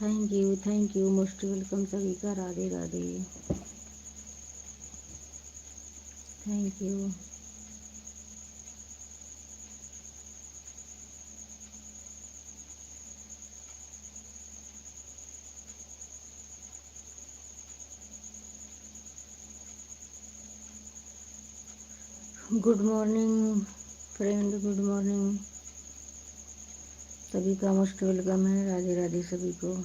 Thank you most welcome सभी का। Radhe Radhe. Thank you. Good morning friend, good morning. सभी का मोस्ट वेलकम है। राधे राधे सभी को।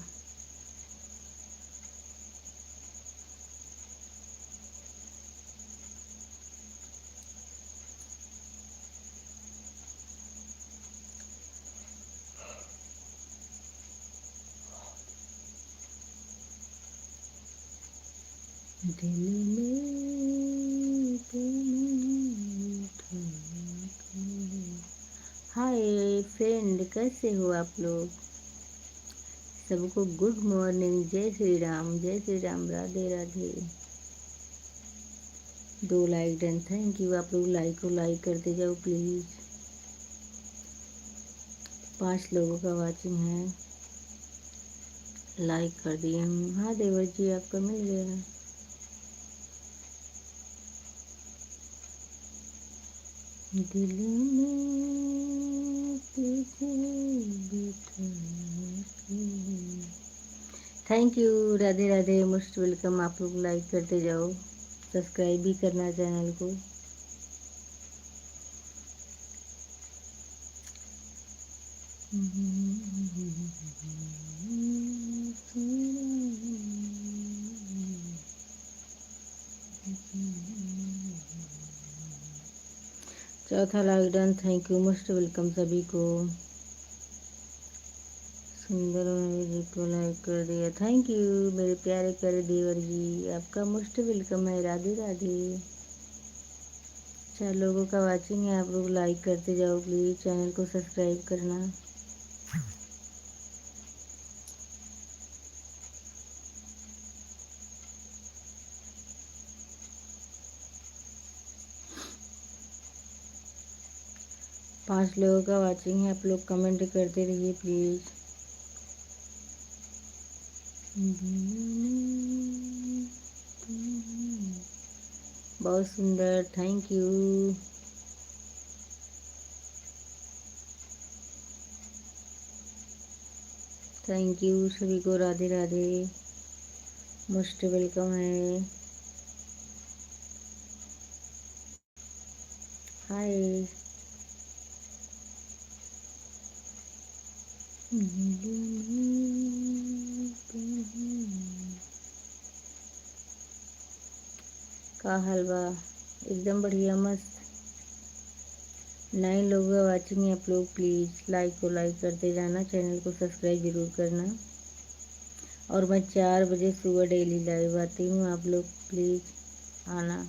दिल में तुम उठा के। हाय फ्रेंड, कैसे हो आप लोग? सबको गुड मॉर्निंग। जय श्री राम, जय Shri Ram, Radhe Radhe. 2 like done, thank you. आप लोग लाइक को लाइक करते जाओ प्लीज़। 5 लोगों का वाचिंग है। लाइक कर दिए हम। हाँ देवर जी, आपका मिल गया। दिल में तुझे बिठा के। Thank you. Radhe Radhe, most welcome. आप लोग लाइक करते जाओ, सब्सक्राइब भी करना चैनल को। चौथा like done, thank you, most welcome सभी को। सुंदर जी को लाइक कर दिया, थैंक यू मेरे प्यारे प्यारे देवर जी, आपका मोस्ट वेलकम है। राधे राधे। 4 लोगों का वाचिंग है। आप लोग लाइक करते जाओ प्लीज़, चैनल को सब्सक्राइब करना। पांच लोगों का वाचिंग है। आप लोग कमेंट करते रहिए प्लीज़। बहुत सुंदर, थैंक यू। थैंक यू सभी को। राधे राधे, मोस्ट वेलकम है। हाय। का हलवा एकदम बढ़िया मस्त। 9 लोगों का वाचिंग है। आप लोग प्लीज़ लाइक को लाइक करते जाना, चैनल को सब्सक्राइब जरूर करना। और मैं 4 बजे सुबह डेली लाइव आती हूँ, आप लोग प्लीज़ आना।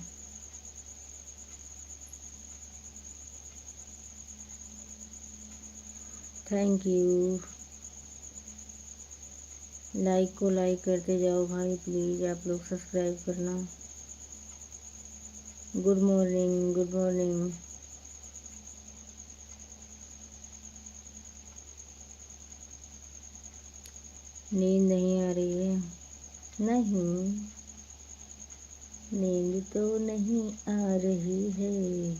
Thank you. लाइक को लाइक करते जाओ भाई प्लीज़, आप लोग सब्सक्राइब करना। Good morning, good morning. नींद नहीं आ रही है? नहीं, नींद तो नहीं आ रही है।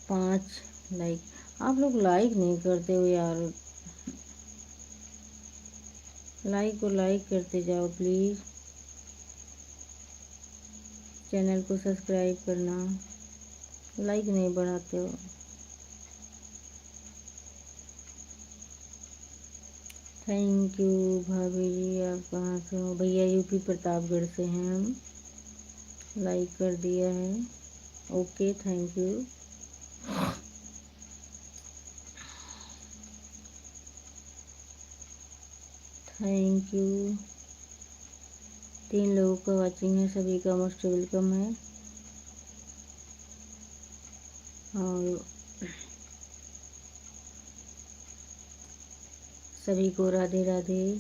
5 लाइक। आप लोग लाइक नहीं करते हो यार। लाइक को लाइक करते जाओ प्लीज़, चैनल को सब्सक्राइब करना। लाइक नहीं बढ़ाते हो। थैंक यू भाभी जी। आप कहाँ से हो? भैया यूपी प्रतापगढ़ से हैं हम। लाइक कर दिया है। Okay, thank you. Thank you. 3 लोगों का वाचिंग है। सभी का मोस्ट वेलकम है। और सभी को राधे राधे।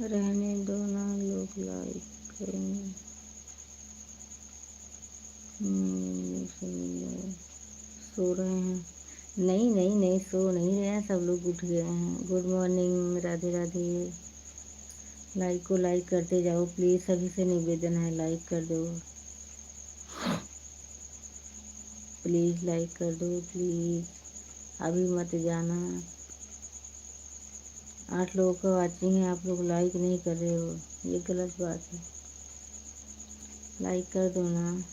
रहने दो ना, लोग लाइक करेंगे। सो रहे हैं? नहीं नहीं नहीं, सो नहीं रहे हैं, सब लोग उठ गए हैं। Good morning, Radhe Radhe. Like को लाइक करते जाओ प्लीज़, सभी से निवेदन है, लाइक कर दो प्लीज़, लाइक कर दो प्लीज़, अभी मत जाना। 8 लोगों का वाचिंग है, आप लोग लाइक नहीं कर रहे हो, ये गलत बात है। लाइक कर दो ना।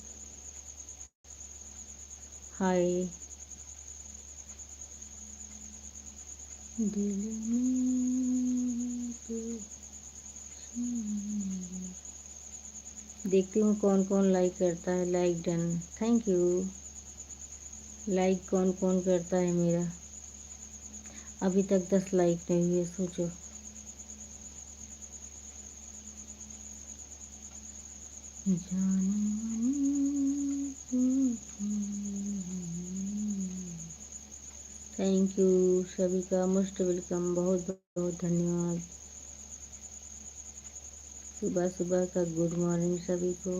हाय। दिल में तो देखती हूँ कौन कौन लाइक करता है। Like done, thank you. Like कौन कौन करता है मेरा? अभी तक 10 लाइक नहीं हुए, सोचो। थैंक यू सभी का, मोस्ट वेलकम, बहुत बहुत धन्यवाद। सुबह सुबह का गुड मॉर्निंग सभी को।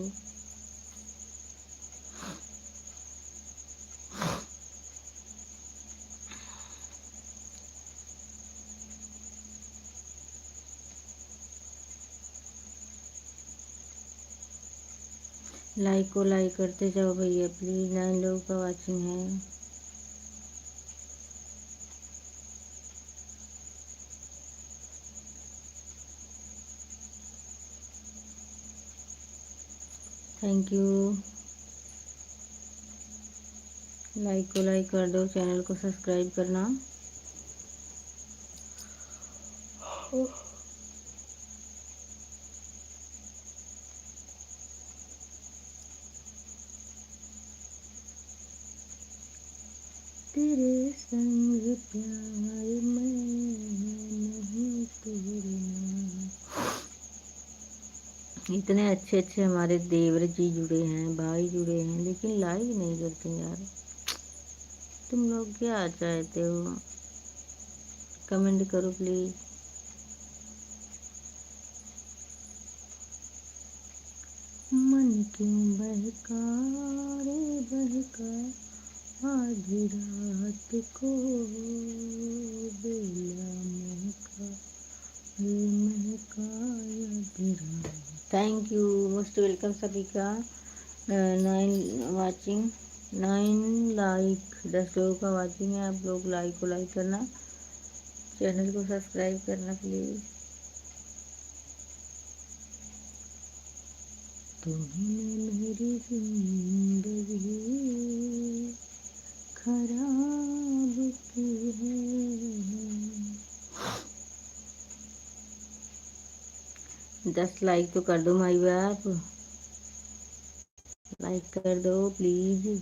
लाइक को लाइक करते जाओ भैया प्लीज़, 9 लोगों का वाचिंग है। Thank you. लाइक को लाइक कर दो, चैनल को सब्सक्राइब करना। तेरे संग प्यार में नहीं तोड़ना। इतने अच्छे अच्छे हमारे देवर जी जुड़े हैं, भाई जुड़े हैं, लेकिन लाइक नहीं करते यार। तुम लोग क्या चाहते हो? कमेंट करो प्लीज़। मन क्यों बहका रे बहका, आधी रात को बेला महका रे महका आधी रात। थैंक यू, मोस्ट वेलकम सभी का। 9 वाचिंग, 9 लाइक, 10 लोगों का वाचिंग है। आप लोग लाइक को लाइक करना, चैनल को सब्सक्राइब करना प्लीज़। तुमने मेरी जिंदगी खराब की है। 10 लाइक तो कर दो माई बाप, लाइक कर दो प्लीज़।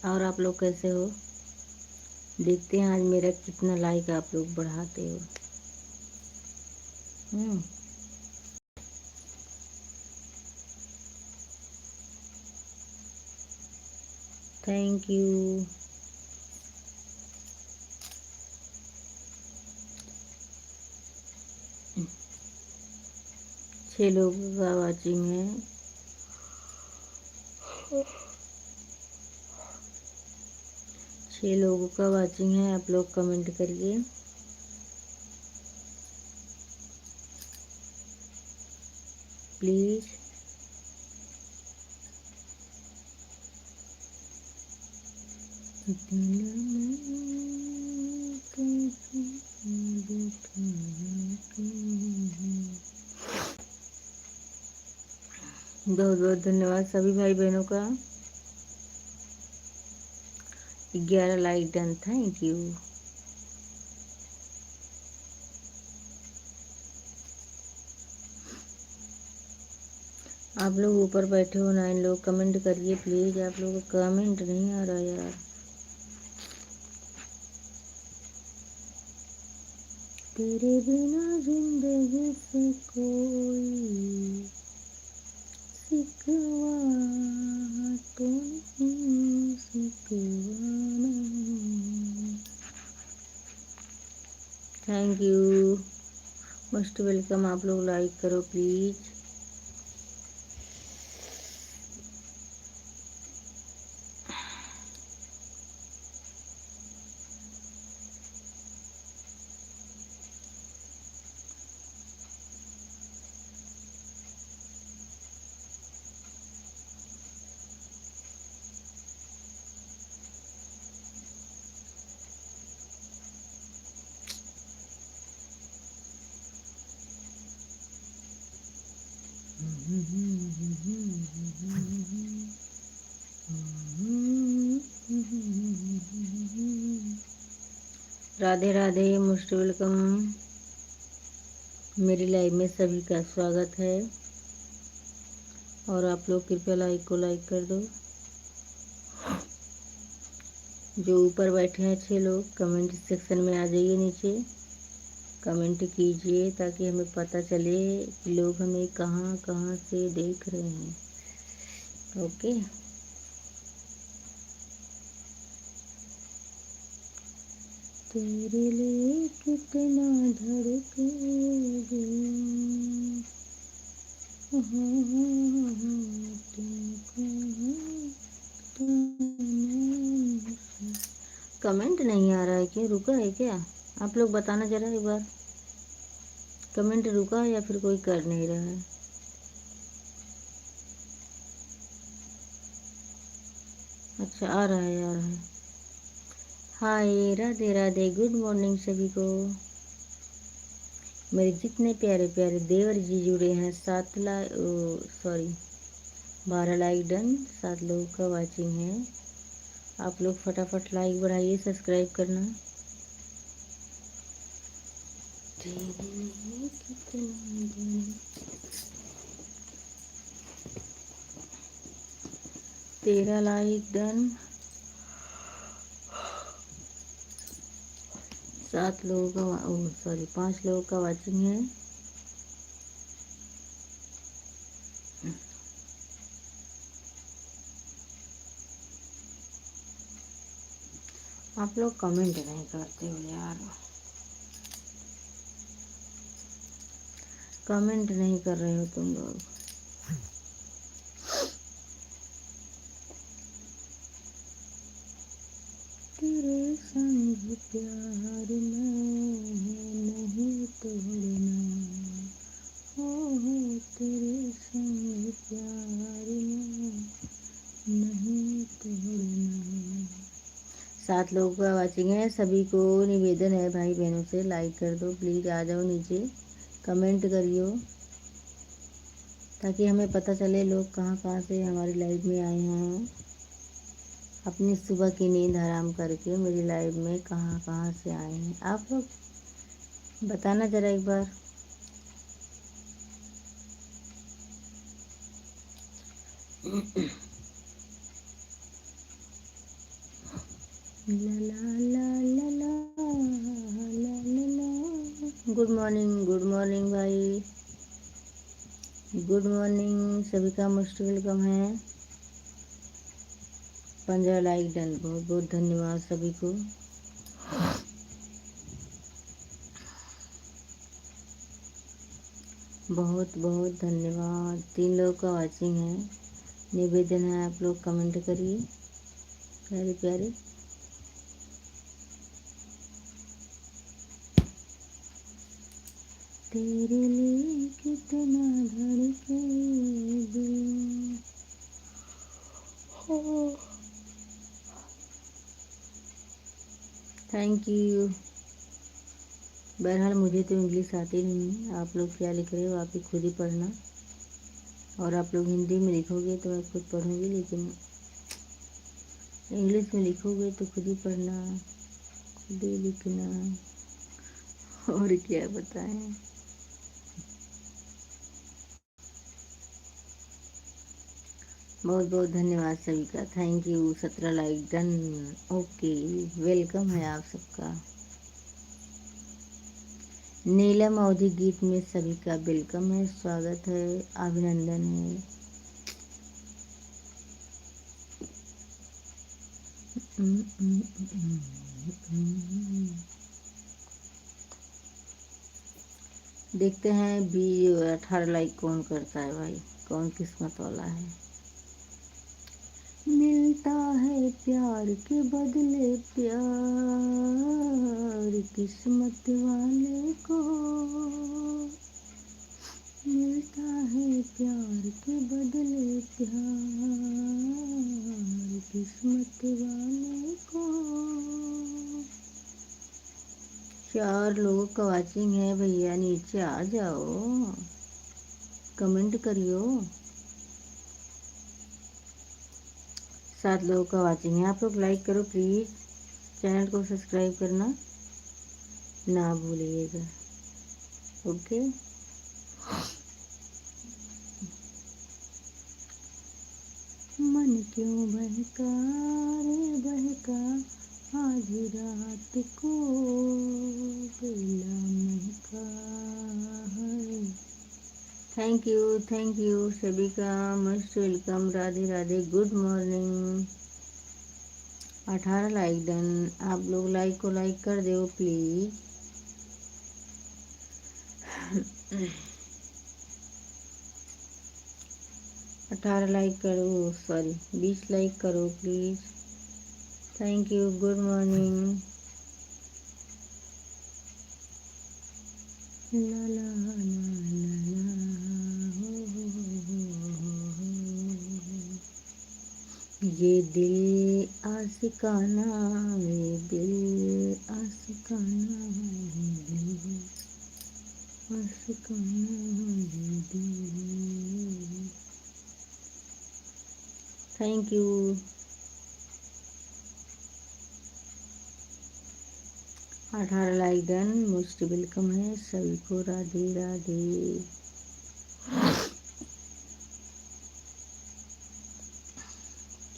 और आप लोग कैसे हो? देखते हैं आज मेरा कितना लाइक आप लोग बढ़ाते हो। Thank you. 6 लोगों का वाचिंग है। 6 लोगों का वाचिंग है, आप लोग कमेंट करिए प्लीज़। बहुत बहुत धन्यवाद सभी भाई बहनों का। 11 लाइक डन, थैंक यू। आप लोग ऊपर बैठे हो 9 लोग, कमेंट करिए प्लीज़। आप लोगों का कमेंट नहीं आ रहा यार। तेरे बिना जिंदगी से कोई सिकवा तो नहीं, सिकवा नहीं। Thank you, most welcome. आप लोग लाइक करो please. Radhe Radhe, most welcome. मेरी लाइव में सभी का स्वागत है और आप लोग कृपया लाइक को लाइक कर दो। जो ऊपर बैठे हैं 6 लोग, कमेंट सेक्शन में आ जाइए, नीचे कमेंट कीजिए ताकि हमें पता चले कि लोग हमें कहाँ कहाँ से देख रहे हैं। ओके, तेरे लिए कितना धड़के दिल, कमेंट नहीं आ रहा है क्या? रुका है क्या? आप लोग बताना जरा एक बार, कमेंट रुका है या फिर कोई कर नहीं रहा है? अच्छा, आ रहा है, आ रहा है। हाय, राधे राधे, गुड मॉर्निंग सभी को। मेरे जितने प्यारे प्यारे देवर जी जुड़े हैं, 12 लाइक डन, 7 लोगों का वाचिंग है। आप लोग फटाफट लाइक बढ़ाइए, सब्सक्राइब करना। तेरह लाइक डन, 7 लोगों का 5 लोगों का वाचिंग है। आप लोग कमेंट नहीं करते हो यार, कमेंट नहीं कर रहे हो तुम लोग। तेरे संग प्यार में नहीं तोड़ना, हो तेरे संग प्यार में नहीं तोड़ना। 7 लोगों का वाचिंग है। सभी को निवेदन है भाई बहनों से, लाइक कर दो प्लीज़। आ जाओ नीचे, कमेंट करियो ताकि हमें पता चले लोग कहाँ कहाँ से हमारी लाइव में आए हैं। अपनी सुबह की नींद हराम करके मेरी लाइव में कहाँ कहाँ से आए हैं आप लोग, बताना ज़रा एक बार। ला ला ला ला ला ला ला ला। गुड मॉर्निंग, गुड मॉर्निंग भाई, गुड मॉर्निंग। सभी का मोस्ट वेलकम है। 15 लाइक डन, बहुत बहुत धन्यवाद सभी को। बहुत बहुत धन्यवाद। 3 लोग का वाचिंग है। निवेदन है आप लोग कमेंट करिए प्यारे प्यारे। तेरे लिए कितना धड़के दिल, थैंक यू। बहरहाल मुझे तो इंग्लिश आती नहीं है, आप लोग क्या लिख रहे हो आप ही खुद ही पढ़ना। और आप लोग हिंदी में लिखोगे तो मैं खुद पढ़ूंगी, लेकिन इंग्लिश में लिखोगे तो खुद ही पढ़ना, खुद ही लिखना। और क्या बताएं। बहुत बहुत धन्यवाद सभी का, thank you. 17 like done, okay, welcome है आप सबका। नीलम अवधि गीत में सभी का वेलकम है, स्वागत है, अभिनंदन है। देखते हैं भी 18 लाइक कौन करता है भाई, कौन किस्मत वाला है। मिलता है प्यार के बदले प्यार, किस्मत वाले को मिलता है प्यार के बदले प्यार, किस्मत वाले को। 4 लोगों का वाचिंग है भैया, नीचे आ जाओ, कमेंट करियो। 7 लोगों का वाचिंग है, आप लोग लाइक करो प्लीज़, चैनल को सब्सक्राइब करना ना भूलिएगा। ओके, मन क्यों बहका रे बहका, आधी रात को बेला महका है। थैंक यू सभी का, most welcome, Radhe Radhe, good morning. 18 like done, आप लोग लाइक को लाइक कर दो प्लीज। 18 लाइक करो, सॉरी 20 लाइक करो please. Thank you, good morning. ला ला ला ला ये दिल आशिकाना, ये दिल आशिकाना, ये दिल आशिकाना, ये दिल। Thank you. 18 like done, most welcome है सभी को, राधे राधे।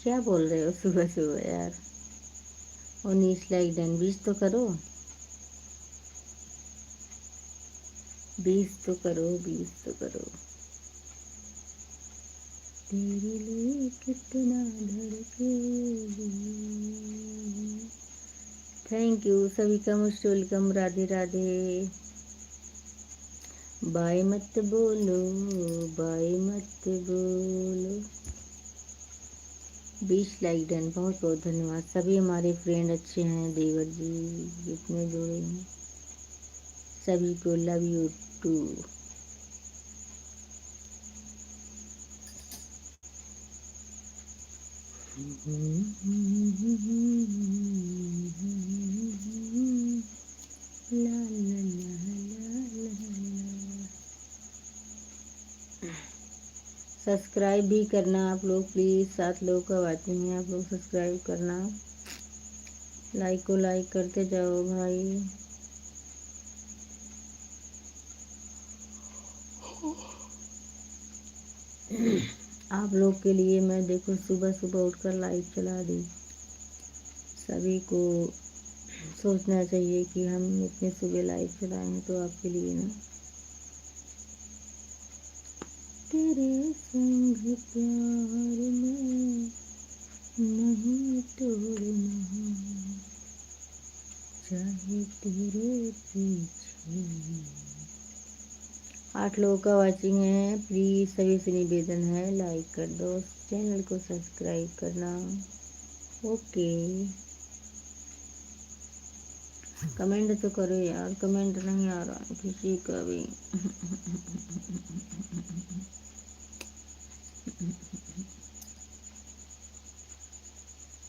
क्या बोल रहे हो सुबह सुबह यार। 19 लाइक डन, 20 तो करो, 20 तो करो, 20 तो करो। तेरे लिए कितना धड़के। थैंक यू सभी का, most welcome, Radhe Radhe. Bye मत बोलो, बाय मत बोलो। 20 लाइक डन, बहुत बहुत धन्यवाद। सभी हमारे फ्रेंड अच्छे हैं, देवर जी जितने जुड़े हैं सभी को लव यू टू। ला ला ला ला ला। सब्सक्राइब भी करना आप लोग प्लीज़, 7 लोगों का वाचिंग है, आप लोग सब्सक्राइब करना, लाइक को लाइक करते जाओ भाई। आप लोग के लिए मैं देखो सुबह सुबह उठकर लाइव चला दी। सभी को सोचना चाहिए कि हम इतने सुबह लाइव चलाएं तो आपके लिए ना। तेरे संग प्यार में नहीं तोड़ना, चाहे तेरे पीछे। 8 लोगों का वाचिंग है, प्लीज़ सभी से निवेदन है लाइक कर दो, चैनल को सब्सक्राइब करना। ओके, कमेंट तो करो यार, कमेंट नहीं आ रहा किसी का भी।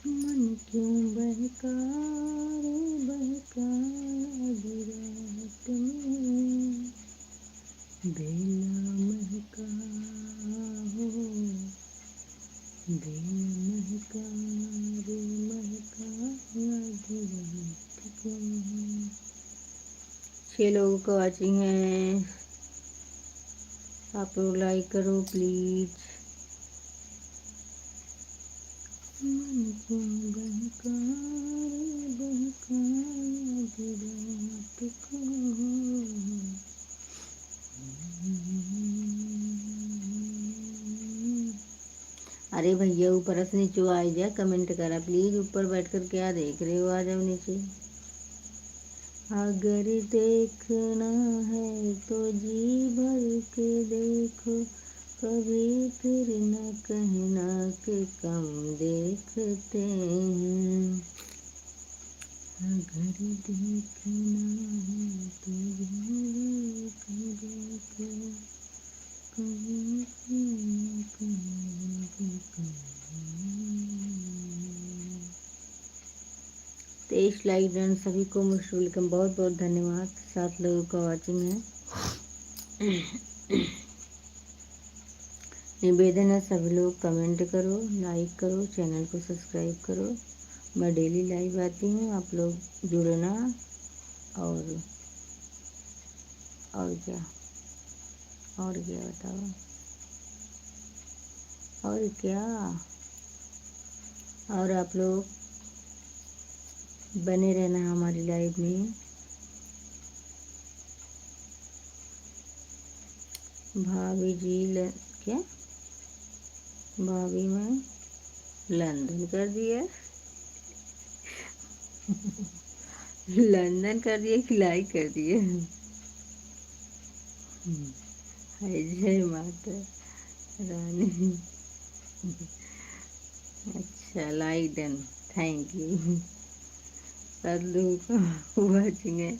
मन क्यों बहका रे बहका, आधी रात में बेला महका हो, बेला महका रे महका, आधी रात को। 6 लोगों का वाचिंग है, आप लोग लाइक करो प्लीज। मन क्यों बहका रे बहका, आधी रात को। अरे भैया ऊपर से नीचे आ जा, कमेंट करा प्लीज। ऊपर बैठकर क्या देख रहे हो, आ जाओ नीचे। अगर देखना है तो जी भर के देखो, कभी फिर न कहना कि कम देखते हैं। अगर देखना है तो जी भर के देखो, कभी फिर न कहना कि कम। 23 लाइक डन, सभी को मोस्ट वेलकम, बहुत बहुत धन्यवाद। 7 लोगों का वॉचिंग है। निवेदन है सभी लोग कमेंट करो, लाइक करो, चैनल को सब्सक्राइब करो। मैं डेली लाइव आती हूँ, आप लोग जुड़ना। और क्या बताओ, और क्या, और आप लोग बने रहना हमारी लाइव में। भाभी जी क्या भाभी मैं लंदन कर दिया। लंदन कर दिए कि लाइक कर दिए। जय माता रानी। अच्छा, लाइक डन, थैंक यू। सब लोगों को वॉचिंग है।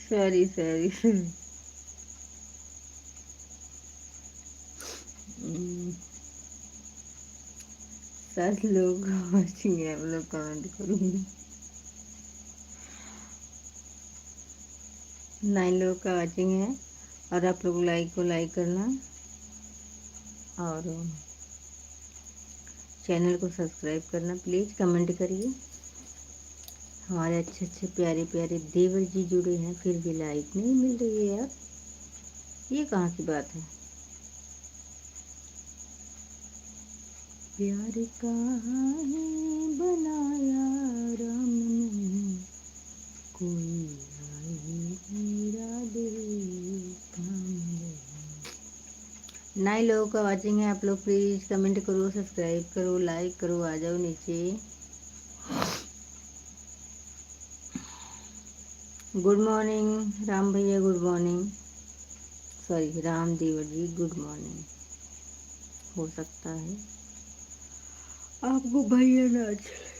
Sorry sorry. सब लोग वॉचिंग है, आप लोग कमेंट करूँगी। 9 लोग का वॉचिंग है, और आप लोग लाइक को लाइक करना, और चैनल को सब्सक्राइब करना। प्लीज़ कमेंट करिए। हमारे अच्छे अच्छे प्यारे प्यारे देवर जी जुड़े हैं, फिर भी लाइक नहीं मिल रही है यार, ये कहाँ की बात है। प्यार कहाँ है बनाया राम ने, कोई आए मेरा दिल थाम ले। 9 लोगों का वॉचिंग है, आप लोग प्लीज़ कमेंट करो, सब्सक्राइब करो, लाइक करो, आ जाओ नीचे। गुड मॉर्निंग राम भैया, गुड मॉर्निंग। सॉरी राम देवर जी, गुड मॉर्निंग। हो सकता है आपको भैया ना चले।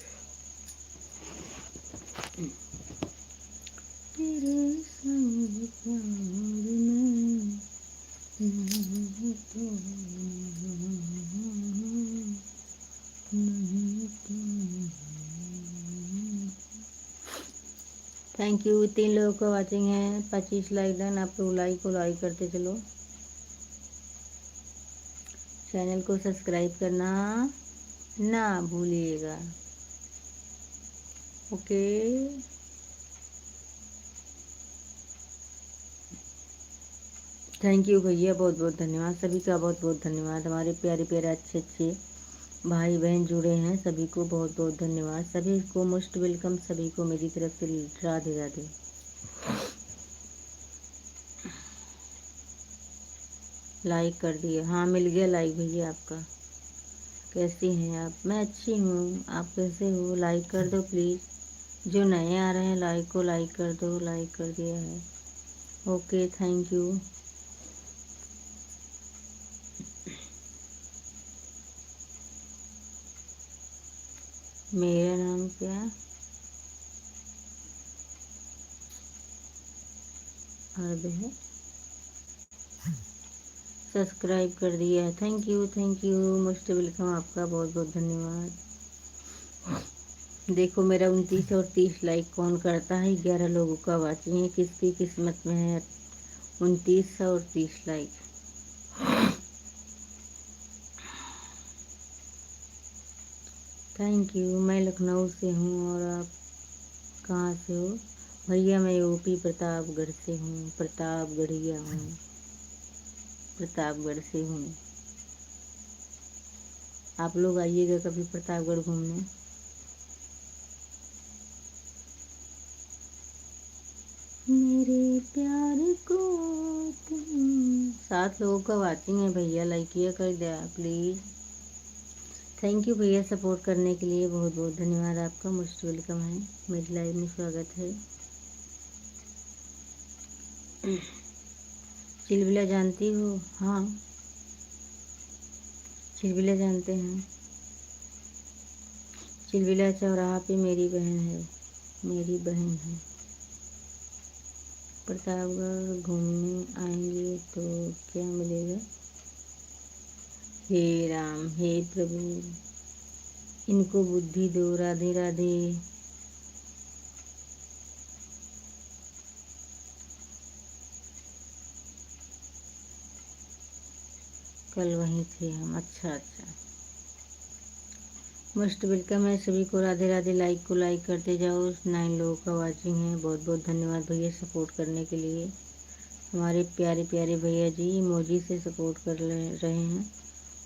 तेरे संग प्यार में नहीं तो नहीं तो। Thank you. 3 लोगों का वॉचिंग है, 25 लाइक डन। आप लोग लाइक को लाइक करते चलो, चैनल को सब्सक्राइब करना ना भूलिएगा। ओके, थैंक यू भैया, बहुत बहुत धन्यवाद। सभी का बहुत बहुत धन्यवाद। हमारे प्यारे प्यारे अच्छे अच्छे भाई बहन जुड़े हैं, सभी को बहुत बहुत धन्यवाद। सभी को मोस्ट वेलकम, सभी को मेरी तरफ से राधे राधे। लाइक कर दिए, हाँ मिल गया लाइक भैया आपका। कैसी हैं आप? मैं अच्छी हूँ, आप कैसे हो? लाइक कर दो प्लीज़। जो नए आ रहे हैं लाइक को लाइक कर दो। लाइक कर दिया है, ओके थैंक यू। मेरा नाम क्या? अर्ब है। सब्सक्राइब कर दिया है, थैंक यू मोस्ट वेलकम, आपका बहुत बहुत धन्यवाद। देखो मेरा 29 और 30 लाइक कौन करता है। 11 लोगों का वाचिंग है, किसकी किस्मत में है 29 और 30 लाइक। Thank you. मैं लखनऊ से हूँ, और आप कहाँ से हो? भैया मैं यूपी प्रतापगढ़ से हूँ, प्रतापगढ़िया हूँ, प्रतापगढ़ से हूँ। आप लोग आइएगा कभी प्रतापगढ़ घूमने। मेरे प्यार को तुम। 7 लोगों का वाचिंग है भैया, लाइक किया कर दिया प्लीज़। थैंक यू भैया सपोर्ट करने के लिए, बहुत बहुत धन्यवाद आपका। मोस्ट वेलकम है, मेरी लाइव में स्वागत है। चिलबिला जानती हो? हाँ, चिलबिला जानते हैं। चिलबिला चौराहा पे मेरी बहन है, मेरी बहन है। प्रतापगढ़ घूमने आएंगे तो क्या मिलेगा? हे राम, हे प्रभु, इनको बुद्धि दो। राधे राधे। कल वहीं थे हम। अच्छा अच्छा, मोस्ट वेलकम है सभी को। राधे राधे। लाइक को लाइक करते जाओ। 9 लोगों का वाचिंग है, बहुत बहुत धन्यवाद भैया सपोर्ट करने के लिए। हमारे प्यारे प्यारे भैया जी इमोजी से सपोर्ट कर रहे हैं,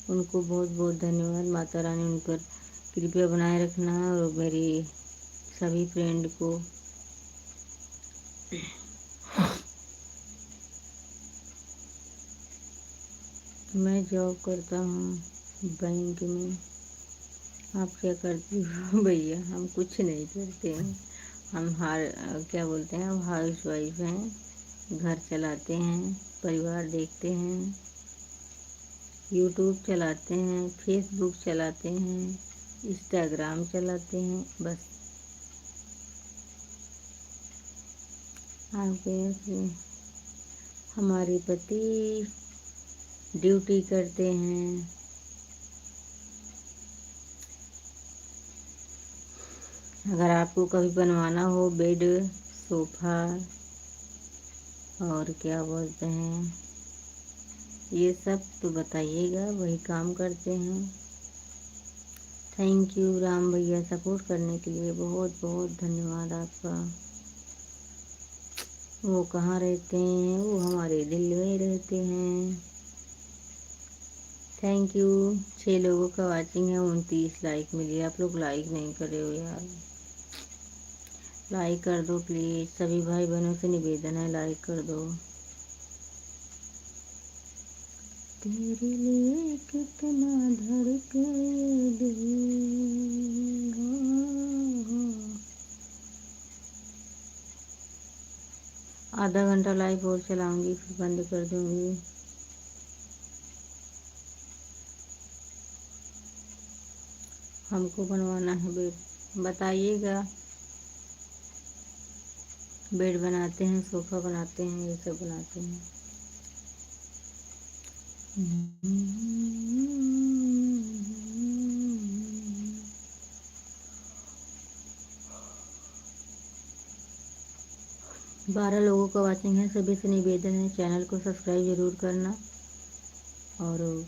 उनको बहुत बहुत धन्यवाद। माता रानी उन पर कृपया बनाए रखना, और मेरी सभी फ्रेंड को मैं जॉब करता हूँ बैंक में। आप क्या करती हो? भैया हम कुछ नहीं करते हैं, हम क्या बोलते हैं, हम हाउस वाइफ हैं। घर चलाते हैं, परिवार देखते हैं, यूट्यूब चलाते हैं, फेसबुक चलाते हैं, इंस्टाग्राम चलाते हैं, बस। आगे हमारे पति ड्यूटी करते हैं। अगर आपको कभी बनवाना हो बेड, सोफा और क्या बोलते हैं ये सब, तो बताइएगा, वही काम करते हैं। थैंक यू राम भैया सपोर्ट करने के लिए, बहुत बहुत धन्यवाद आपका। वो कहाँ रहते हैं? वो हमारे दिल में रहते हैं। Thank you. 6 लोगों का वाचिंग है, 29 लाइक मिली। आप लोग लाइक नहीं कर रहे हो यार, लाइक कर दो प्लीज़। सभी भाई बहनों से निवेदन है, लाइक कर दो। तेरे लिए कितना धड़के ये दिल, आधा घंटा लाइव और चलाऊंगी, फिर बंद कर दूंगी। हमको बनवाना है बेड, बताइएगा। बेड बनाते हैं, सोफ़ा बनाते हैं, ये सब बनाते हैं। 12 लोगों का वाचिंग है, सभी से निवेदन है चैनल को सब्सक्राइब ज़रूर करना, और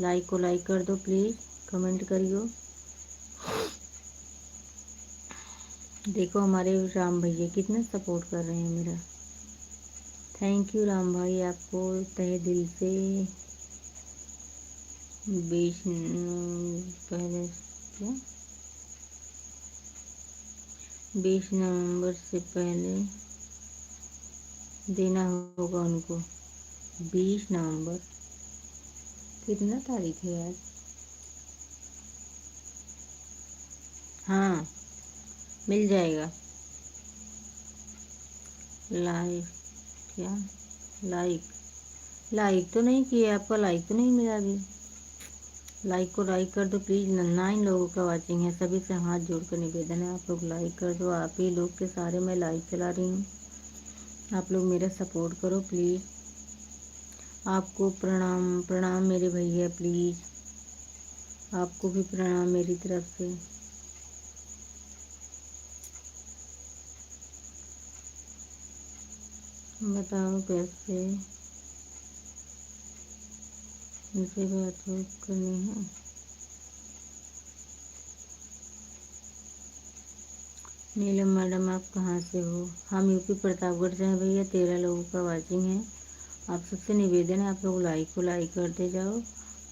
लाइक को लाइक कर दो प्लीज़, कमेंट करियो। देखो हमारे राम भैया कितना सपोर्ट कर रहे हैं मेरा। थैंक यू राम भाई, आपको तहे दिल से 20 पहले क्या 20 नवंबर से पहले देना होगा उनको। 20 नवंबर कितना तारीख है यार? हाँ, मिल जाएगा। लाइक क्या? लाइक लाइक तो नहीं किया, आपका लाइक तो नहीं मिला अभी। लाइक को लाइक कर दो प्लीज़। 9 लोगों का वाचिंग है, सभी से हाथ जोड़कर निवेदन है, आप लोग लाइक कर दो। आप ही लोग के सारे मैं लाइव चला रही हूँ, आप लोग मेरा सपोर्ट करो प्लीज़। आपको प्रणाम प्रणाम मेरे भैया, प्लीज़ आपको भी प्रणाम मेरी तरफ से। बताओ कैसे उनसे बात करनी है? नीलम मैडम आप कहाँ से हो? हम यूपी प्रतापगढ़ से हैं भैया। 13 लोगों का वाचिंग है। आप सबसे निवेदन है, आप लोग लाइक को लाइक करते जाओ,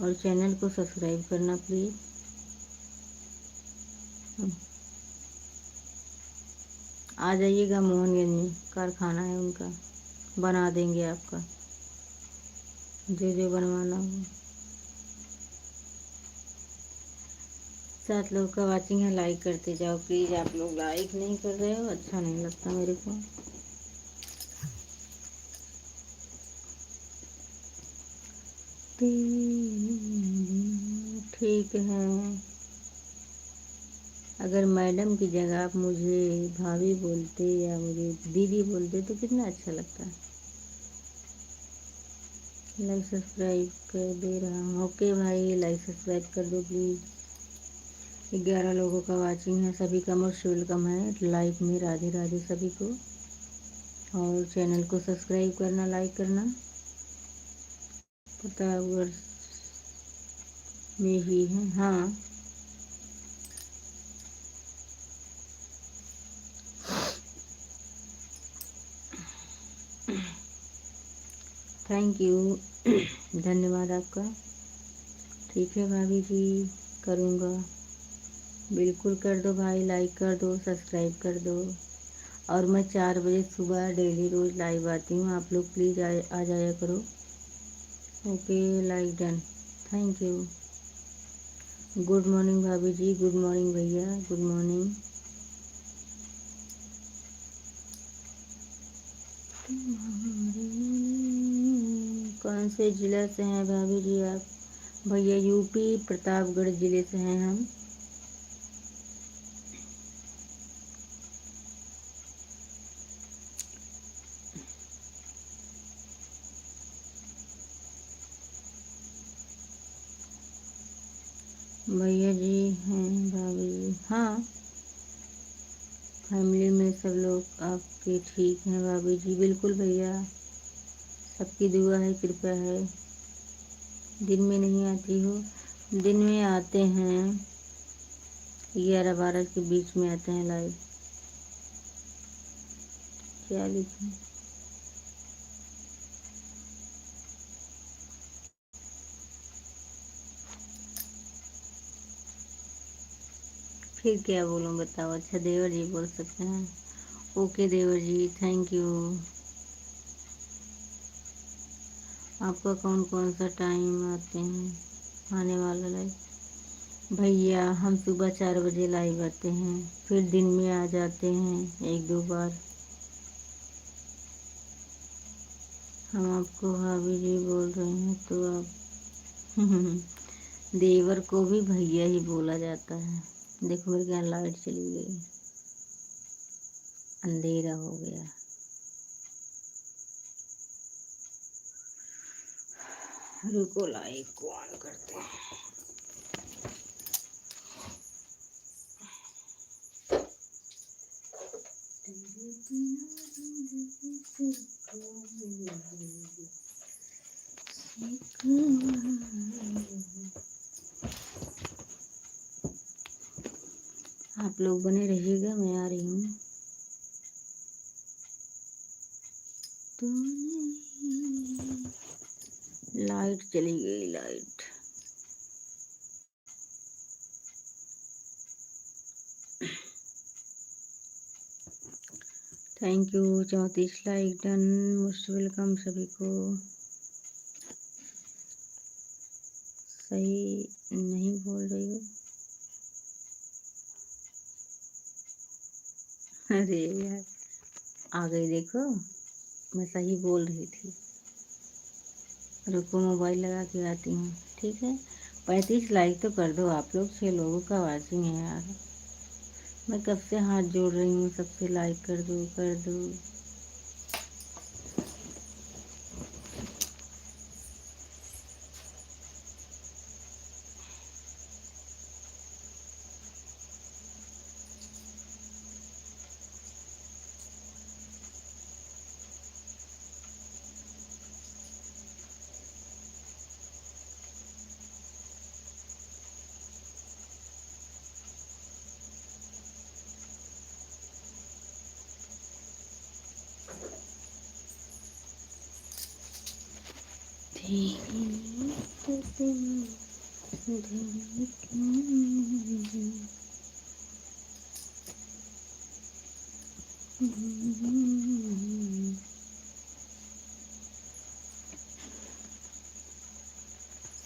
और चैनल को सब्सक्राइब करना प्लीज़। आ जाइएगा, मोहनगंज में कारखाना है उनका, बना देंगे आपका जो जो बनवाना हो। 7 लोग का वाचिंग है, लाइक करते जाओ प्लीज़। आप लोग लाइक नहीं कर रहे हो, अच्छा नहीं लगता मेरे को। ठीक है, अगर मैडम की जगह आप मुझे भाभी बोलते या मुझे दीदी बोलते तो कितना अच्छा लगता है। लाइक सब्सक्राइब कर दे रहा हूँ। ओके भाई, लाइक सब्सक्राइब कर दो प्लीज़। 11 लोगों का वाचिंग है, सभी का मोस्ट वेलकम है लाइव में। राधे राधे सभी को। और चैनल को सब्सक्राइब करना, लाइक करना। प्रतापगढ़ में ही है, हाँ। थैंक यू धन्यवाद आपका। ठीक है भाभी जी, करूँगा। बिल्कुल कर दो भाई, लाइक कर दो, सब्सक्राइब कर दो। और मैं 4 बजे सुबह डेली रोज़ लाइव आती हूँ, आप लोग प्लीज़ आ जाया करो। Okay, like done, thank you. Good morning भाभी जी, गुड मॉर्निंग भैया, गुड मॉर्निंग। कौन से ज़िला से हैं भाभी जी आप? भैया यूपी प्रतापगढ़ ज़िले से हैं हम। भैया जी हैं भाभी जी, हाँ। फैमिली में सब लोग आपके ठीक हैं भाभी जी? बिल्कुल भैया, सबकी दुआ है, कृपा है। दिन में नहीं आती हो? दिन में आते हैं, 11-12 के बीच में आते हैं लाइव। क्या लिखें? फिर क्या बोलूं बताओ? अच्छा देवर जी बोल सकते हैं। ओके देवर जी, थैंक यू। आपका कौन कौन सा टाइम आते हैं आने वाला लाइव? भैया हम सुबह 4 बजे लाइव आते हैं, फिर दिन में आ जाते हैं 1-2 बार। हम आपको भाभी जी बोल रहे हैं तो आप देवर को भी भैया ही बोला जाता है। देखो मेरे यहाँ लाइट चली गई, अंधेरा हो गया। रुको लाइट को ऑन करते हैं। आप लोग बने रहिएगा, मैं आ रही हूँ। लाइट चली गई, light. Thank you, 34 like done, most welcome सभी को। सही नहीं बोल रही हो? अरे यार, आ गई देखो, मैं सही बोल रही थी। रुको मोबाइल लगा के आती हूँ, ठीक है। 35 लाइक तो कर दो आप लोग, 6 लोगों का वाचिंग है यार। मैं कब से हाथ जोड़ रही हूँ सबसे, लाइक कर दो, कर दो।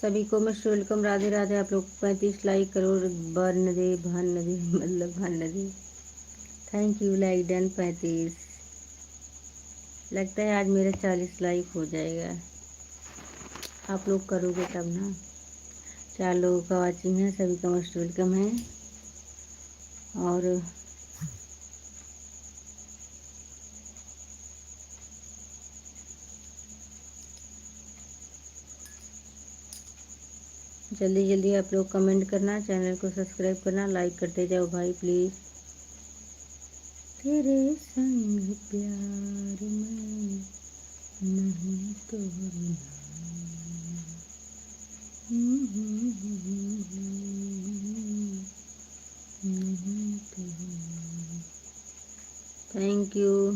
सभी को मोस्ट वेलकम, राधे राधे। आप लोग 35 लाइक करोड़ बन दे भन दे मतलब भन दे। Thank you, like done 35। लगता है आज मेरा 40 लाइक हो जाएगा। आप लोग करोगे तब ना। 4 लोगों का वॉचिंग है, सभी का मोस्ट वेलकम है। और जल्दी जल्दी आप लोग कमेंट करना, चैनल को सब्सक्राइब करना, लाइक करते जाओ भाई प्लीज़। तेरे संग प्यार में नहीं तोड़ना। Thank you.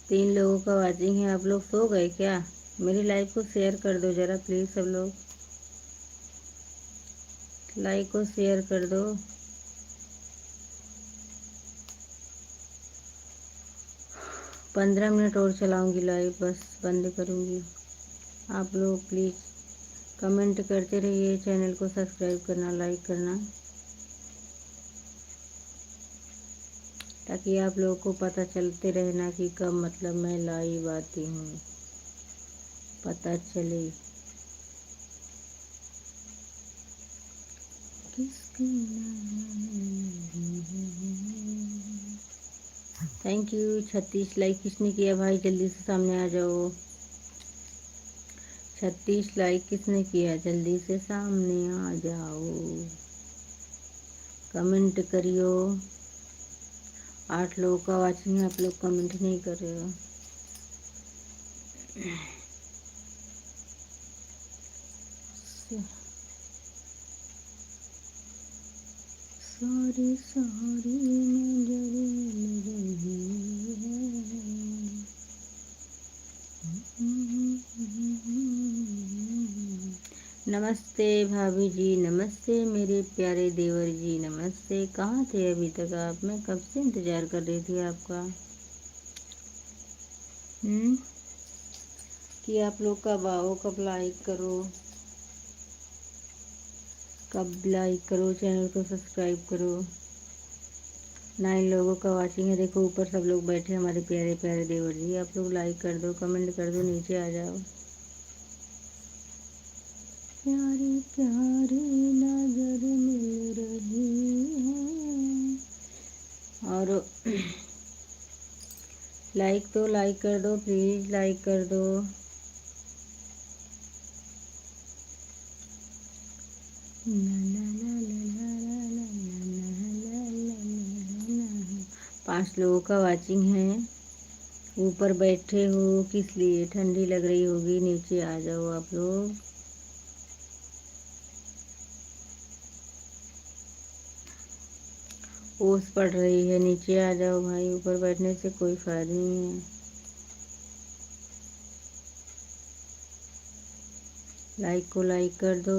3 लोगों का वाचिंग है। आप लोग सो गए क्या? मेरी लाइव को शेयर कर दो ज़रा प्लीज़। सब लोग लाइक को शेयर कर दो। पंद्रह मिनट और चलाऊंगी लाइव, बस बंद करूंगी। आप लोग प्लीज़ कमेंट करते रहिए, चैनल को सब्सक्राइब करना, लाइक करना, ताकि आप लोगों को पता चलते रहना कि कब मतलब मैं लाइव आती हूँ, पता चले किसकी। Thank you. 36 लाइक किसने किया भाई? जल्दी से सामने आ जाओ। 36 लाइक किसने किया? जल्दी से सामने आ जाओ, कमेंट करियो। 8 लोगों का वाचिंग है, आप लोग कमेंट नहीं कर रहे हो। सारी सारी नजर मिल रही है। नमस्ते भाभी जी, नमस्ते मेरे प्यारे देवर जी, नमस्ते। कहाँ थे अभी तक आप? मैं कब से इंतज़ार कर रही थी आपका। कि आप लोग कब आओ, कब लाइक करो, कब लाइक करो, चैनल को सब्सक्राइब करो। 9 लोगों का वाचिंग है। देखो ऊपर सब लोग बैठे, हमारे प्यारे प्यारे देवर जी। आप लोग लाइक कर दो, कमेंट कर दो, नीचे आ जाओ। प्यारी प्यारी नजर मिल रही है। और लाइक तो लाइक कर दो प्लीज़, लाइक कर दो। ला ला ला ला ला ला ला ला ला ला। 5 लोगों का वाचिंग है। ऊपर बैठे हो किस लिए? ठंडी लग रही होगी, नीचे आ जाओ आप लोग। ओस पड़ रही है, नीचे आ जाओ भाई। ऊपर बैठने से कोई फायदा नहीं है। लाइक को लाइक कर दो।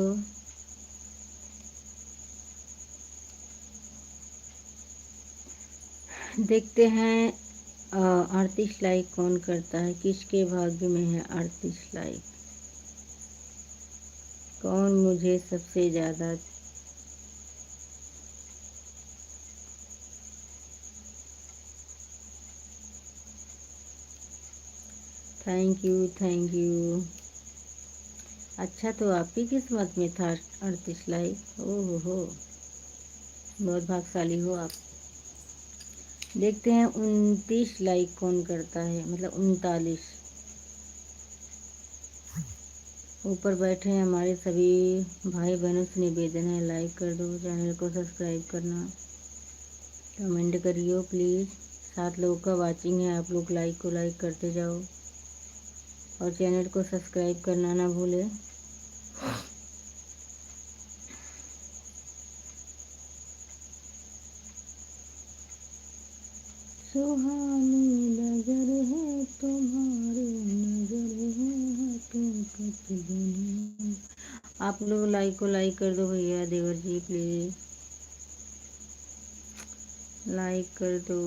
देखते हैं 38 लाइक कौन करता है, किसके भाग्य में है 38 लाइक। कौन मुझे सबसे ज़्यादा। Thank you, thank you. अच्छा तो आपकी किस्मत में था 38 लाइक। ओह हो, बहुत भाग्यशाली हो आप। देखते हैं 29 लाइक कौन करता है, मतलब 39। ऊपर बैठे हैं हमारे सभी भाई बहनों से निवेदन है, लाइक कर दो, चैनल को सब्सक्राइब करना, कमेंट करियो प्लीज़। 7 लोगों का वाचिंग है। आप लोग लाइक को लाइक करते जाओ और चैनल को सब्सक्राइब करना ना भूलें। सुहानी नजर है तुम्हारे, नजर है हकीकत दुनिया। आप लोग लाइक को लाइक कर दो भैया देवर जी प्लीज़, लाइक कर दो।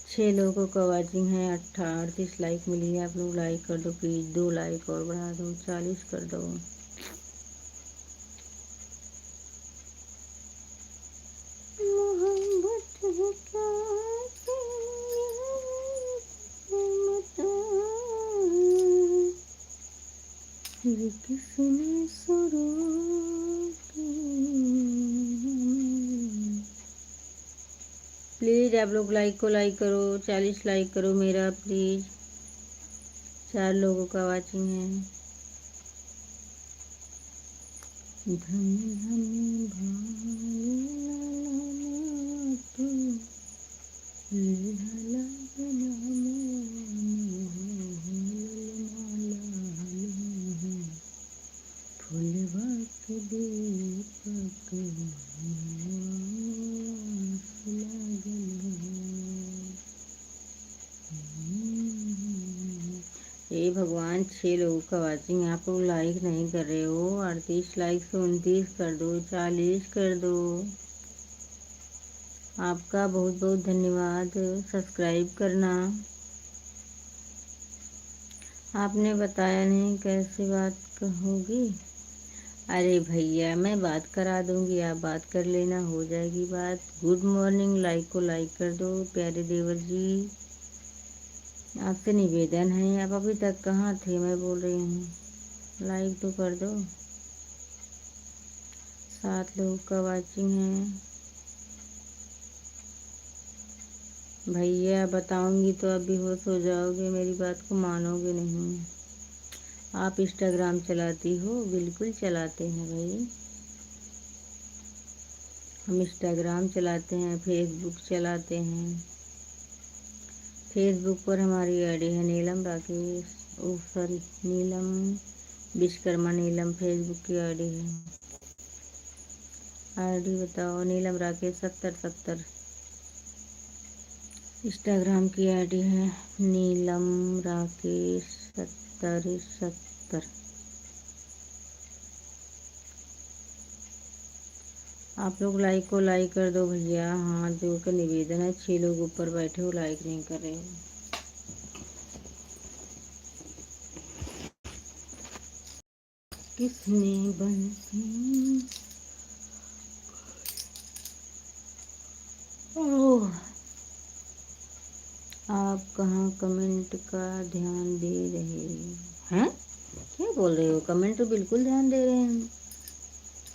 छः लोगों का वाचिंग है, 38 लाइक मिली है। आप लोग लाइक कर दो प्लीज़, 2 लाइक और बढ़ा दो, 40 कर दो। मोहब्बत है क्या ये किसने सुरों की। प्लीज़ आप लोग लाइक को लाइक करो, 40 लाइक करो मेरा प्लीज़। 4 लोगों का वाचिंग है। धन धन भाई लाला तू लाला फूलवा के दीपक हे भगवान, 6 लोगों का वाचिंग, आप लोग लाइक नहीं कर रहे हो। 38 लाइक से 29 कर दो, 40 कर दो। आपका बहुत बहुत धन्यवाद। सब्सक्राइब करना। आपने बताया नहीं कैसे बात होगी। अरे भैया मैं बात करा दूंगी, आप बात कर लेना, हो जाएगी बात। गुड मॉर्निंग, लाइक को लाइक कर दो प्यारे देवर जी। आपसे निवेदन है, आप अभी तक कहाँ थे, मैं बोल रही हूँ, लाइक तो कर दो। 7 लोगों का वाचिंग है। भैया बताऊंगी तो आप बेहोश हो जाओगे, मेरी बात को मानोगे नहीं। आप इंस्टाग्राम चलाती हो? बिल्कुल चलाते हैं भाई, हम इंस्टाग्राम चलाते हैं, फेसबुक चलाते हैं। फेसबुक पर हमारी आईडी है नीलम राकेश, ओ सॉरी नीलम विश्वकर्मा नीलम, फेसबुक की आईडी है। आईडी बताओ, नीलम राकेश 7070। इंस्टाग्राम की आईडी है नीलम राकेश 7070। आप लोग लाइक को लाइक कर दो भैया, हाथ जोड़ कर निवेदन है। 6 लोग ऊपर बैठे हो, लाइक नहीं कर रहे हो। किसने बंसी ओह, आप कहाँ कमेंट का ध्यान दे रहे हैं? क्या बोल रहे हो? कमेंट तो बिल्कुल ध्यान दे रहे हैं,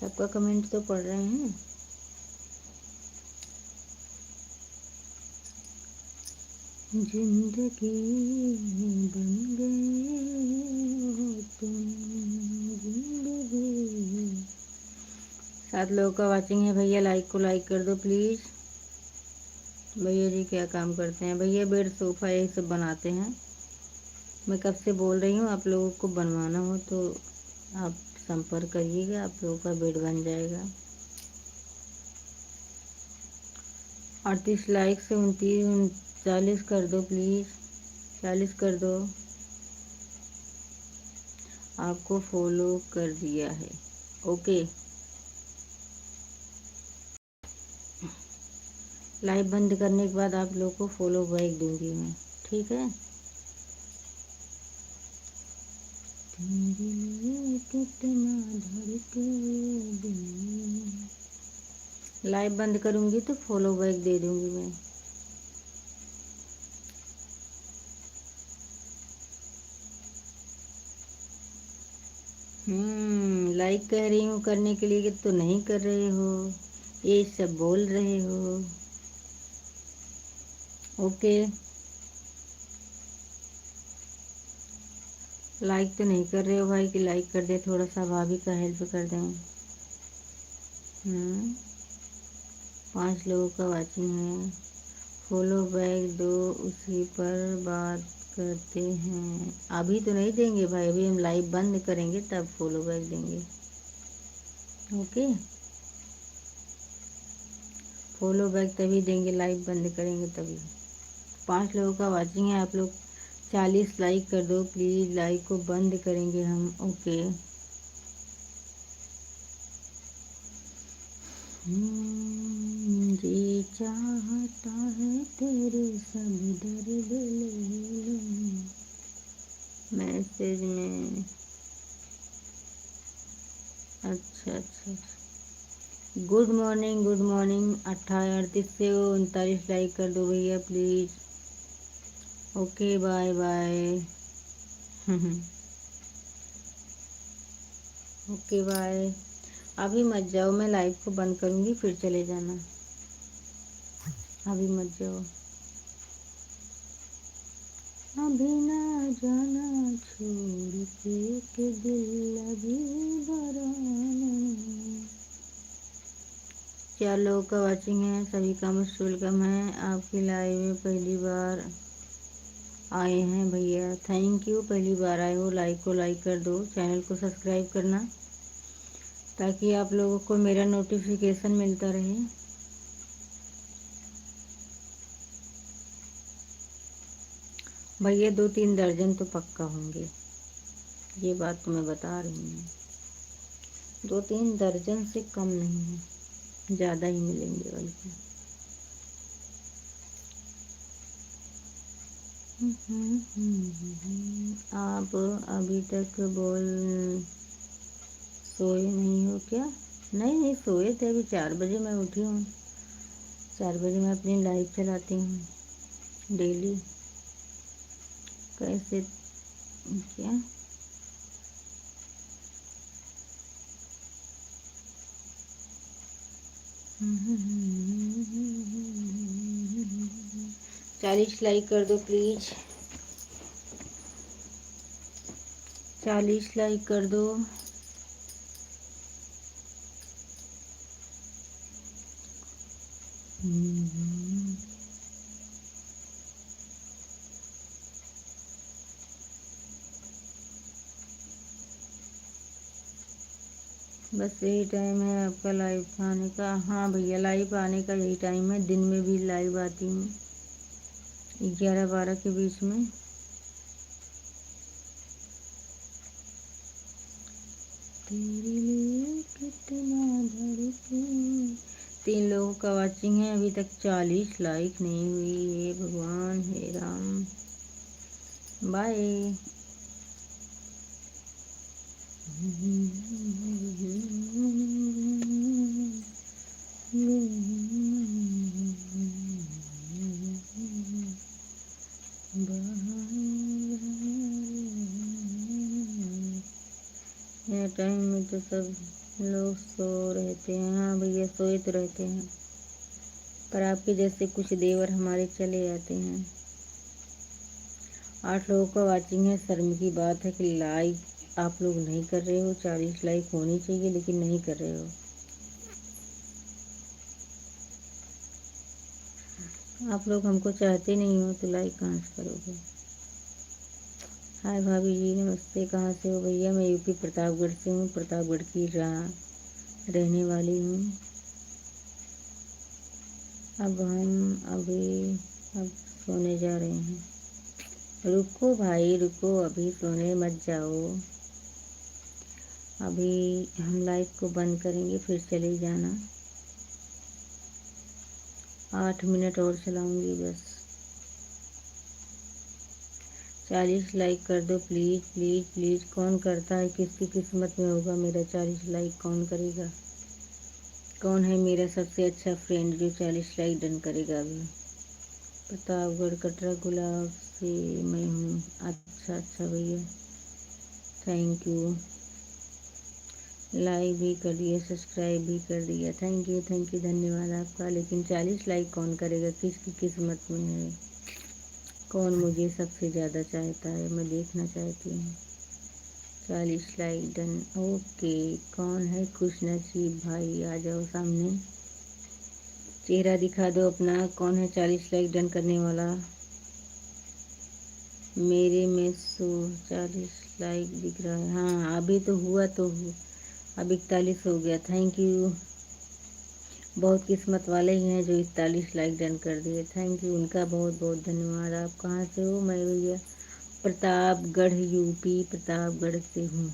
सबका कमेंट तो पढ़ रहे हैं। जिंदगी बन गए हो तुम, जिंदगी। 7 लोगों का वाचिंग है भैया, लाइक को लाइक कर दो प्लीज़। भैया जी क्या काम करते हैं? भैया बेड सोफ़ा यही सब बनाते हैं। मैं कब से बोल रही हूँ, आप लोगों को बनवाना हो तो आप संपर्क करिएगा, आप लोगों का बेड बन जाएगा। 38 लाइक से 39 कर दो प्लीज़, 40 कर दो। आपको फॉलो कर दिया है, ओके। लाइव बंद करने के बाद आप लोग को फॉलो बैक दूंगी मैं, ठीक है। तेरे लिए कितना धड़के दिल, लाइव बंद करूंगी तो फॉलो बैक दे दूंगी मैं। लाइक कह रही हूँ करने के लिए तो नहीं कर रहे हो, ये सब बोल रहे हो, ओके। लाइक तो नहीं कर रहे हो भाई, कि लाइक कर दे, थोड़ा सा भाभी का हेल्प कर दें। 5 लोगों का वाचिंग है। फॉलो बैक दो, उसी पर बात करते हैं। अभी तो नहीं देंगे भाई, अभी हम लाइव बंद करेंगे तब फॉलो बैक देंगे, ओके। फॉलो बैक तभी देंगे, लाइव बंद करेंगे तभी। 5 लोगों का वाचिंग है, आप लोग 40 लाइक कर दो प्लीज़, लाइक को बंद करेंगे हम, ओके। जी चाहता है तेरे सब दर्द ले लूं। मैसेज में अच्छा। गुड मॉर्निंग 28 से 39 लाइक कर दो भैया please. Okay bye bye. Okay bye. अभी मत जाओ, मैं लाइव को बंद करूँगी फिर चले जाना। अभी मत जाओ, अभी ना जाना छोड़ के दिल अभी बराना। 4 लोगों का वाचिंग है, सभी का मोस्ट वेलकम है। आपकी लाइव में पहली बार आए हैं भैया, थैंक यू। पहली बार आए हो, लाइक को लाइक कर दो, चैनल को सब्सक्राइब करना ताकि आप लोगों को मेरा नोटिफिकेशन मिलता रहे। भैया 2-3 दर्जन तो पक्का होंगे, ये बात तो मैं बता रही हूँ। 2-3 दर्जन से कम नहीं है, ज़्यादा ही मिलेंगे बल्कि। आप अभी तक सोए नहीं हो क्या? नहीं सोए थे, अभी 4 बजे मैं उठी हूँ। 4 बजे मैं अपनी लाइव चलाती हूँ डेली। कैसे क्या? चालीस लाइक कर दो प्लीज, 40 लाइक कर दो। बस यही टाइम है आपका लाइव आने का? हाँ भैया, लाइव आने का यही टाइम है। दिन में भी लाइव आती हूँ 11-12 के बीच में। तेरे लिए कितना धड़कूं। 3 लोगों का वाचिंग है, अभी तक 40 लाइक नहीं हुई। हे भगवान, हे राम। बाय। यह टाइम में तो सब लोग सो रहते हैं। हाँ भैया, सोए तो रहते हैं, पर आपके जैसे कुछ देवर हमारे चले जाते हैं। 8 लोगों का वाचिंग है। शर्म की बात है कि लाइक आप लोग नहीं कर रहे हो। 40 लाइक होनी चाहिए लेकिन नहीं कर रहे हो। आप लोग हमको चाहते नहीं हो तो लाइक कहाँ से करोगे? हाय भाभी जी, नमस्ते। कहाँ से हो भैया? मैं यूपी प्रतापगढ़ से हूँ, प्रतापगढ़ की रहने वाली हूँ। अब हम अब सोने जा रहे हैं। रुको भाई रुको, अभी सोने मत जाओ। अभी हम लाइव को बंद करेंगे फिर चले जाना। 8 मिनट और चलाऊंगी बस। 40 लाइक कर दो प्लीज़ प्लीज़ प्लीज़। कौन करता है? किसकी किस्मत में होगा मेरा 40 लाइक? कौन करेगा? कौन है मेरा सबसे अच्छा फ्रेंड जो 40 लाइक डन करेगा अभी? प्रतापगढ़ कटरा गुलाब से मैं हूँ। अच्छा भैया, थैंक यू। लाइक भी कर दिया, सब्सक्राइब भी कर दिया। थैंक यू धन्यवाद आपका। लेकिन 40 लाइक कौन करेगा? किसकी किस्मत में है? कौन मुझे सबसे ज़्यादा चाहता है? मैं देखना चाहती हूँ। 40 लाइक डन। ओके, कौन है खुश नसीब भाई? आ जाओ सामने, चेहरा दिखा दो अपना। कौन है 40 लाइक डन करने वाला? मेरे में 40 लाइक दिख रहा है। हाँ अभी तो हुआ अब 41 हो गया। Thank you. बहुत किस्मत वाले ही हैं जो 41 लाइक डन कर दिए। थैंक यू, उनका बहुत बहुत धन्यवाद। आप कहाँ से हो? मैं भैया प्रतापगढ़, यूपी प्रतापगढ़ से हूँ।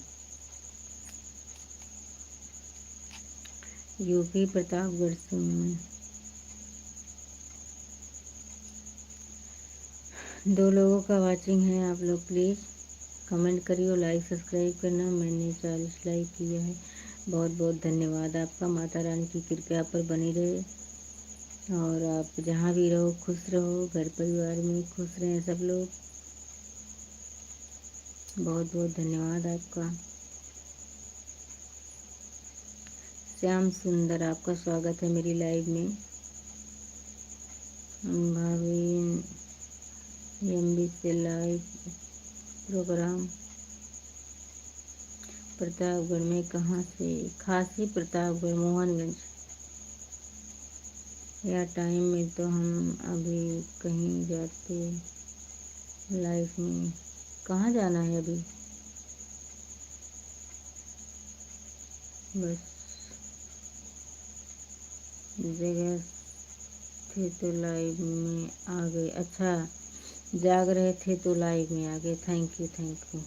यूपी प्रतापगढ़ से हूँ मैं। 2 लोगों का वाचिंग है, आप लोग प्लीज़ कमेंट करिए और लाइक सब्सक्राइब करना। मैंने 40 लाइक किया है, बहुत बहुत धन्यवाद आपका। माता रानी की कृपा पर बनी रहे और आप जहाँ भी रहो खुश रहो, घर परिवार में खुश रहें सब लोग। बहुत बहुत धन्यवाद आपका। श्याम सुंदर, आपका स्वागत है मेरी लाइव में। भाभी एमबी से लाइव प्रोग्राम प्रतापगढ़ में कहाँ से? खासी प्रतापगढ़, मोहनगंज। या टाइम में तो हम अभी कहीं जाते लाइफ में। कहाँ जाना है अभी? बस जगह थे तो लाइव में आ गए। अच्छा, जाग रहे थे तो लाइव में आ गए। Thank you thank you.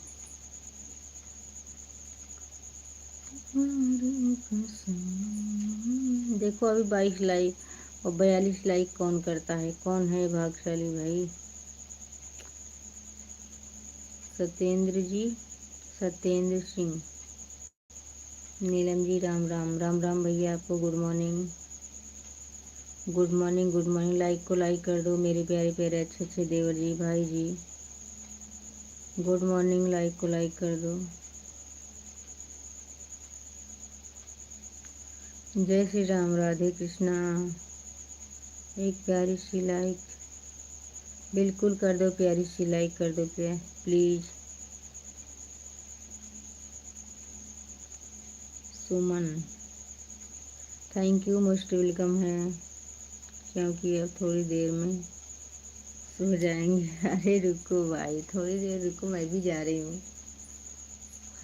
देखो अभी 22 लाइक और 42 लाइक कौन करता है? कौन है भाग्यशाली भाई? सत्येंद्र जी, सत्येंद्र सिंह। नीलम जी राम राम। राम राम भैया आपको। Good morning good morning good morning. Like को लाइक कर दो मेरे प्यारे प्यारे अच्छे अच्छे देवर जी, भाई जी। गुड मॉर्निंग, लाइक को लाइक कर दो। जय श्री राम, राधे कृष्णा। एक प्यारी सी लाइक बिल्कुल कर दो, प्यारी सी लाइक कर दो please. Suman, thank you, most welcome है। क्योंकि अब थोड़ी देर में सो जाएंगे। अरे रुको भाई, थोड़ी देर रुको, मैं भी जा रही हूँ।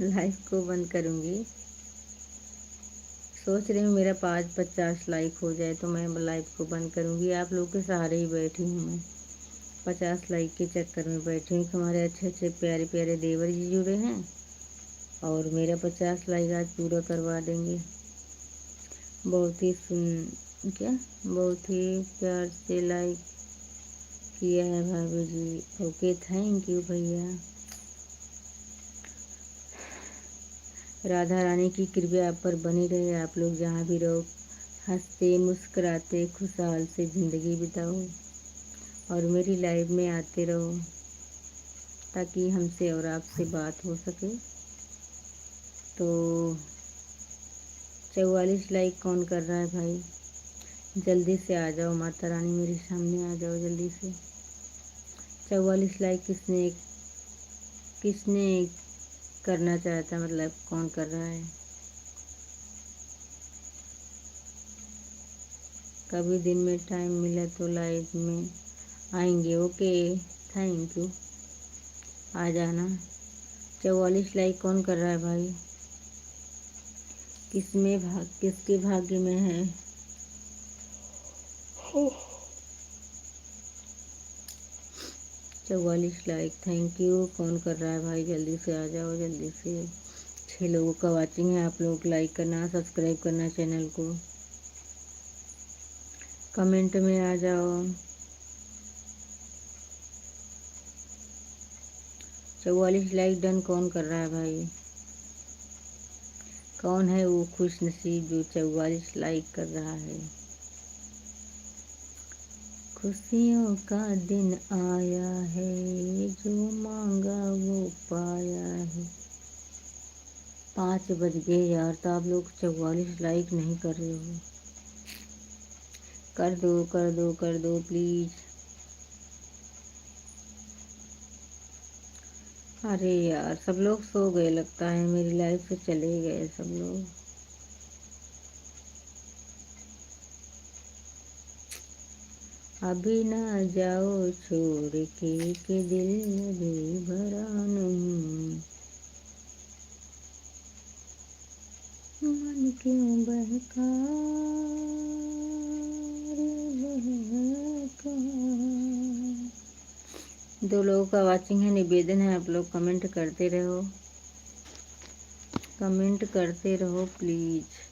लाइव को बंद करूँगी। सोच रही हूँ मेरा 50 लाइक हो जाए तो मैं लाइव को बंद करूँगी। आप लोग के सहारे ही बैठी हूँ मैं। 50 लाइक के चक्कर में बैठी हूँ। हमारे अच्छे अच्छे प्यारे प्यारे देवर जी जुड़े हैं और मेरा 50 लाइक आज पूरा करवा देंगे। बहुत ही बहुत ही प्यार से लाइक किया है भाभी जी। ओके, थैंक यू भैया। राधा रानी की कृपा आप पर बनी रहे। आप लोग जहाँ भी रहो हंसते मुस्कुराते खुशहाल से ज़िंदगी बिताओ और मेरी लाइव में आते रहो ताकि हमसे और आपसे बात हो सके। तो 44 लाइक कौन कर रहा है भाई? जल्दी से आ जाओ, माता रानी मेरे सामने आ जाओ जल्दी से। 44 लाइक किसने किसने करना चाहता, मतलब कौन कर रहा है? कभी दिन में टाइम मिला तो लाइव में आएंगे। ओके, थैंक यू, आ जाना। 44 लाइक कौन कर रहा है भाई? किसके भाग्य में है? 44 लाइक, थैंक यू। कौन कर रहा है भाई? जल्दी से आ जाओ जल्दी से। 6 लोगों का वाचिंग है। आप लोग लाइक करना, सब्सक्राइब करना चैनल को। कमेंट में आ जाओ। 44 लाइक डन कौन कर रहा है भाई? कौन है वो खुश नसीब जो 44 लाइक कर रहा है? खुशियों का दिन आया है, जो मांगा वो पाया है। 5 बज गए यार, तो आप लोग 44 लाइक नहीं कर रहे हो। कर दो कर दो कर दो प्लीज़। अरे यार, सब लोग सो गए लगता है, मेरी लाइफ से चले गए सब लोग। अभी ना जाओ छोड़ के दिल अभी भरा नहीं। मन क्यों बहका रे बहका। 2 लोगों का वाचिंग है। निवेदन है आप लोग कमेंट करते रहो, कमेंट करते रहो प्लीज़।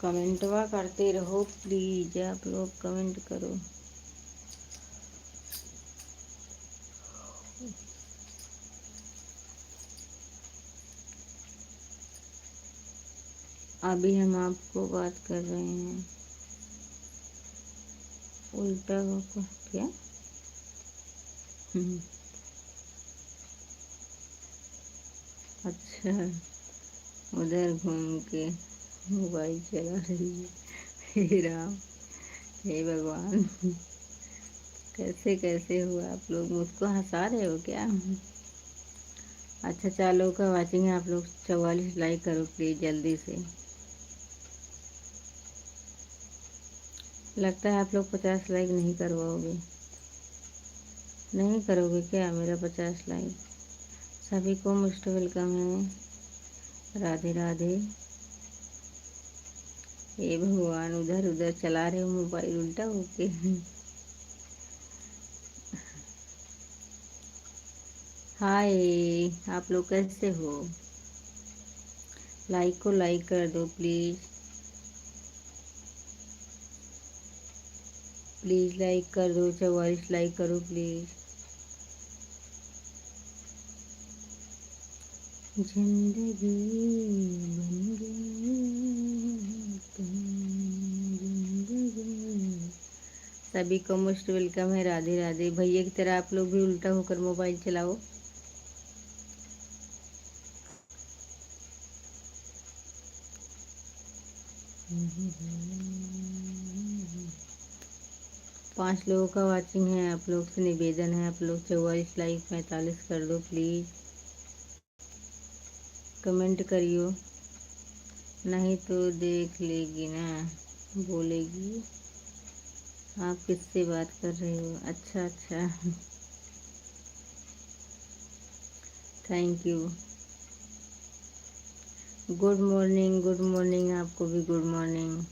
कमेंटवा करते रहो प्लीज़, आप लोग कमेंट करो। अभी हम आपको बात कर रहे हैं उल्टा होकर क्या। हम्म, अच्छा, उधर घूम के मोबाइल चला रही है। हे राम, हे भगवान, कैसे कैसे हुआ आप लोग, मुझको हंसा रहे हो क्या। अच्छा, 4 लोगों का वाचिंग है, आप लोग 44 लाइक करो प्लीज़ जल्दी से। लगता है आप लोग 50 लाइक नहीं करवाओगे, नहीं करोगे क्या मेरा 50 लाइक। सभी को मोस्ट वेलकम है, राधे राधे। हे भगवान, उधर उधर चला रहे हो मोबाइल उल्टा होके। हाय, आप लोग कैसे हो। लाइक को लाइक कर दो प्लीज़, प्लीज़ लाइक कर दो, 44 लाइक करो प्लीज़। जिंदगी बन गई तुम, जिंदगी। सभी को मोस्ट वेलकम है, राधे राधे। भैया की तरह आप लोग भी उल्टा होकर मोबाइल चलाओ। 5 लोगों का वाचिंग है, आप लोग से निवेदन है, आप लोग 44 लाइक 45 कर दो प्लीज़। कमेंट करियो, नहीं तो देख लेगी ना, बोलेगी आप किससे बात कर रहे हो। अच्छा अच्छा, thank you. Good morning, good morning, आपको भी गुड मॉर्निंग।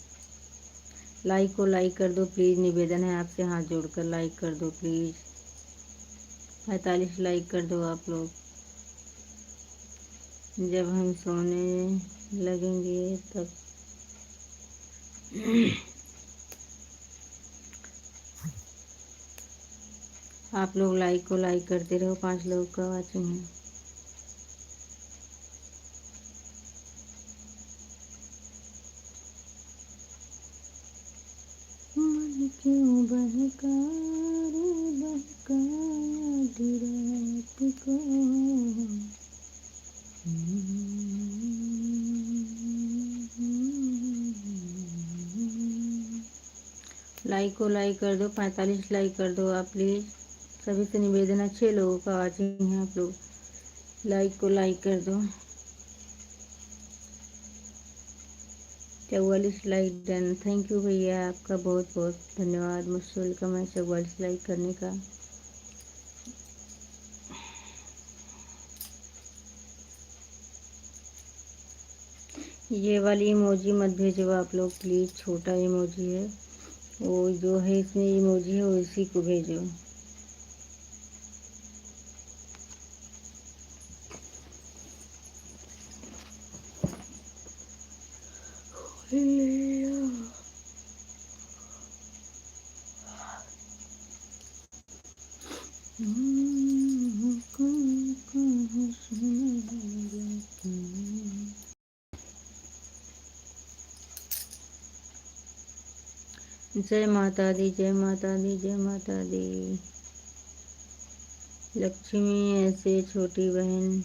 लाइक को लाइक कर दो प्लीज़, निवेदन है आपसे, हाथ जोड़कर लाइक कर दो प्लीज़। 45 लाइक कर दो आप लोग। जब हम सोने लगेंगे तब आप लोग लाइक को लाइक करते रहो। 5 लोग का वाचिंग है। मन क्यों बहका रे बहका आधी रात को। लाइक को लाइक कर दो, 45 लाइक कर दो आप प्लीज़। सभी से निवेदन है, 6 लोगों का वाचिंग है, आप लोग लाइक को लाइक कर दो। 44 लाइक डन, थैंक यू भैया, आपका बहुत बहुत धन्यवाद। मुझसे वेलकम है 44 लाइक करने का। ये वाली इमोजी मत भेजो आप लोग प्लीज़, छोटा इमोजी है, वो जो है इसमें इमोजी है उसी को भेजो। जय माता दी, जय माता दी, जय माता दी। लक्ष्मी ऐसे छोटी बहन,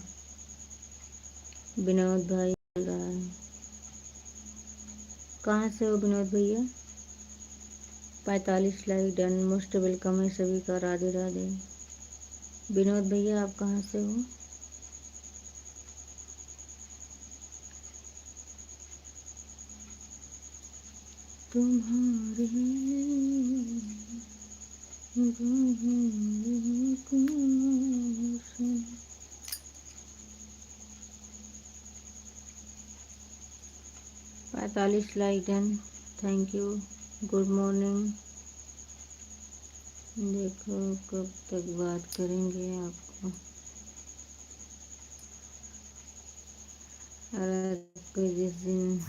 विनोद भाई बोल रहा है। कहाँ से हो विनोद भैया। 45 लाइक डन, मोस्ट वेलकम है सभी का, राधे राधे। विनोद भैया आप कहाँ से हो। तुम्हारे 45 like done, thank you. Good morning. देखो कब तक बात करेंगे आपको, और जिस दिन